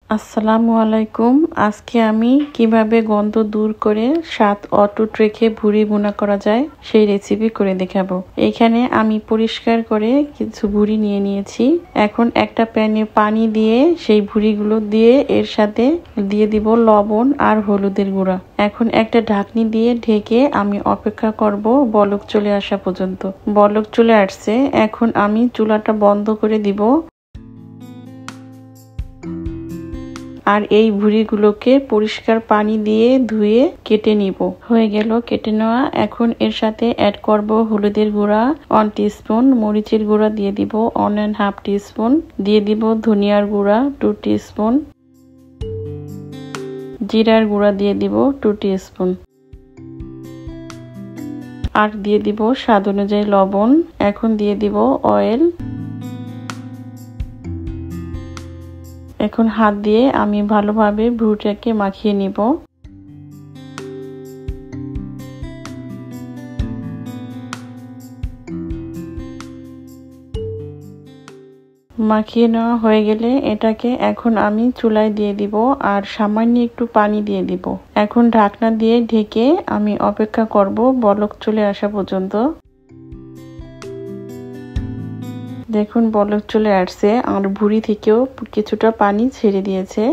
আসসালামু আলাইকুম। আজকে আমি কিভাবে গন্ধ দূর করে স্বাদ অটুট রেখে ভুড়ি ভুনা করা যায় সেই রেসিপি করে দেখাবো। এখানে আমি পরিষ্কার করে কিছু ভুড়ি নিয়ে নিয়েছি। এখন একটা প্যানে পানি দিয়ে সেই ভুড়িগুলো দিয়ে এর সাথে দিয়ে দিব লবণ আর হলুদের গুঁড়া। এখন একটা ঢাকনি দিয়ে ঢেকে আমি অপেক্ষা করব বলক চলে আসা পর্যন্ত। বলক চলে আসছে, এখন আমি চুলাটা বন্ধ করে দিব আর এই ভুড়িগুলোকে পরিষ্কার পানি দিয়ে ধুয়ে কেটে নিব। হয়ে গেল কেটে নেওয়া। এখন এর সাথে অ্যাড করব হলুদের গুঁড়া 1 টিস্পুন, মরিচের গুঁড়া দিয়ে দিব 1.5 টিস্পুন, দিয়ে দিব ধনিয়ার গুঁড়া 2 টিস্পুন, জিরার গুঁড়া দিয়ে দিব 2 টিস্পুন, আর দিয়ে দিব স্বাদ অনুযায়ী লবণ। এখন দিয়ে দিব অয়েল। এখন হাত দিয়ে আমি ভালোভাবে ভুড়িটাকে মাখিয়ে নিব। মাখিয়ে নেওয়া হয়ে গেলে এটাকে এখন আমি চুলায় দিয়ে দিব আর সামান্য একটু পানি দিয়ে দিব। এখন ঢাকনা দিয়ে ঢেকে আমি অপেক্ষা করব বলক চলে আসা পর্যন্ত। দেখুন বলক চলে আসছে আর ভুড়ি থেকেও কিছুটা পানি ছেড়ে দিয়েছে।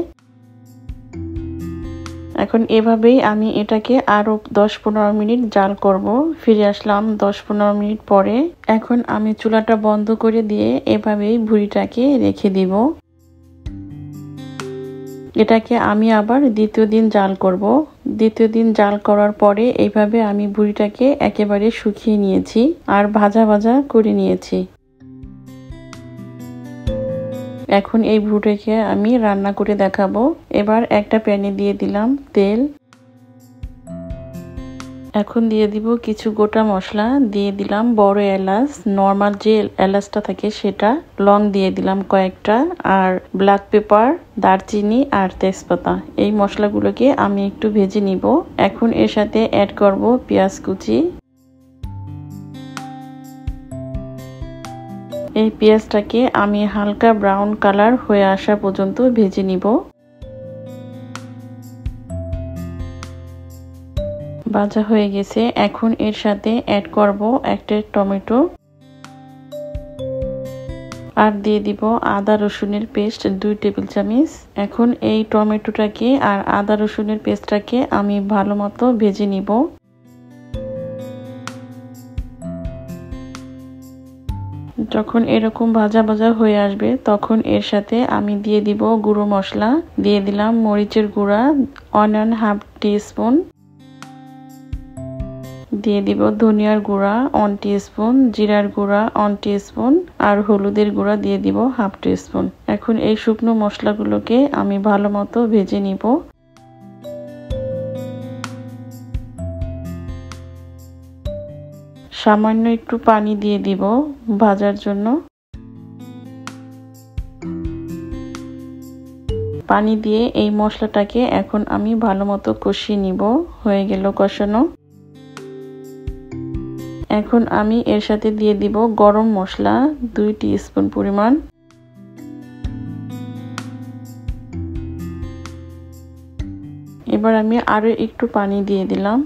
এখন এভাবেই আমি এটাকে আরো 10-15 মিনিট জাল করব। ফিরে আসলাম 10-15 মিনিট পরে। এখন আমি চুলাটা বন্ধ করে দিয়ে এভাবেই ভুড়িটাকে রেখে দিব। এটাকে আমি আবার দ্বিতীয় দিন জাল করব। দ্বিতীয় দিন জাল করার পরে এইভাবে আমি ভুড়িটাকে একেবারে শুকিয়ে নিয়েছি আর ভাজা ভাজা করে নিয়েছি। এখন এই ভুড়িটাকে আমি রান্না করে দেখাবো। এবার একটা প্যানে দিয়ে দিলাম তেল। এখন দিয়ে দিব কিছু গোটা মশলা, দিয়ে দিলাম বড় এলাচ, নর্মাল যে এলাচটা থাকে সেটা, লং দিয়ে দিলাম কয়েকটা, আর ব্ল্যাক পেপার, দারচিনি আর তেজপাতা। এই মশলাগুলোকে আমি একটু ভেজে নিব। এখন এর সাথে অ্যাড করব পেঁয়াজ কুচি। এই পেঁয়াজটাকে আমি হালকা ব্রাউন কালার হয়ে আসা পর্যন্ত ভেজে নিব। ভাজা হয়ে গেছে। এখন এর সাথে অ্যাড করব একটা টমেটো আর দিয়ে দিব আদা রসুনের পেস্ট 2 টেবিল চামচ। এখন এই টমেটোটাকে আর আদা রসুনের পেস্টটাকে আমি ভালো মতো ভেজে নিব। যখন এরকম ভাজা ভাজা হয়ে আসবে তখন এর সাথে আমি দিয়ে দিব গুঁড়ো মশলা। দিয়ে দিলাম মরিচের গুঁড়া 1.5 টিস্পুন, দিয়ে দিব ধনিয়ার গুঁড়া 1 টিস্পুন, জিরার গুঁড়া 1 টিস্পুন আর হলুদের গুঁড়া দিয়ে দিব 1/2 টিস্পুন। এখন এই শুকনো মশলাগুলোকে আমি ভালো মতো ভেজে নিব। সামান্য একটু পানি দিয়ে দিব ভাজার জন্য। পানি দিয়ে এই মশলাটাকে এখন আমি ভালো মতো কষিয়ে নিব। হয়ে গেল কষানো। এখন আমি এর সাথে দিয়ে দিব গরম মশলা 2 টিস্পুন পরিমাণ। এবার আমি আরো একটু পানি দিয়ে দিলাম।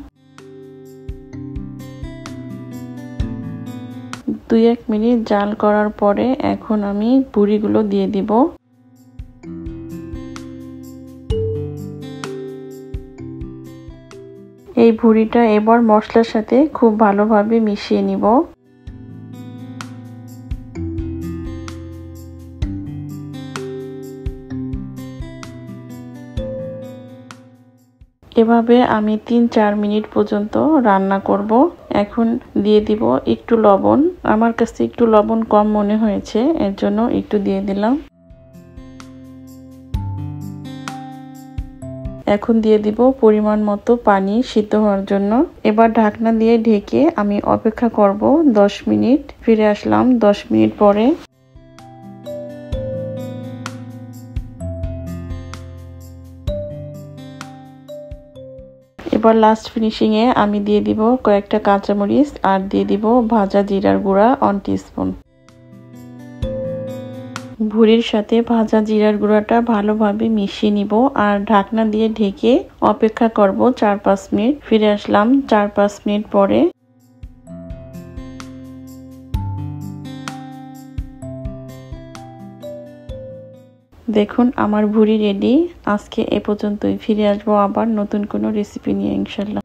2-1 মিনিট জাল করার পরে এখন আমি ভুড়িগুলো দিয়ে দিব। এই ভুড়িটা এবার মশলার সাথে খুব ভালোভাবে মিশিয়ে নিব। এভাবে আমি 3-4 মিনিট পর্যন্ত রান্না করব। এখন দিয়ে দিব একটু লবণ। আমার কাছে একটু লবণ কম মনে হয়েছে, এর জন্য একটু দিয়ে দিলাম। এখন দিয়ে দিব পরিমাণ মতো পানি সিদ্ধ হওয়ার জন্য। এবার ঢাকনা দিয়ে ঢেকে আমি অপেক্ষা করব 10 মিনিট। ফিরে আসলাম 10 মিনিট পরে। এবার লাস্ট ফিনিশিং এ আমি দিয়ে দিব কয়েকটা কাঁচামরিচ আর দিয়ে দিব ভাজা জিরার গুঁড়া 1 টিস্পুন। ভুড়ির সাথে ভাজা জিরার গুঁড়াটা ভালোভাবে মিশিয়ে নিব আর ঢাকনা দিয়ে ঢেকে অপেক্ষা করব 4-5 মিনিট। ফিরে আসলাম 4-5 মিনিট পরে। দেখুন আমার ভুড়ি রেডি। আজকে এ পর্যন্তই। ফিরে আসবো আবার নতুন কোনো রেসিপি নিয়ে ইনশাল্লাহ।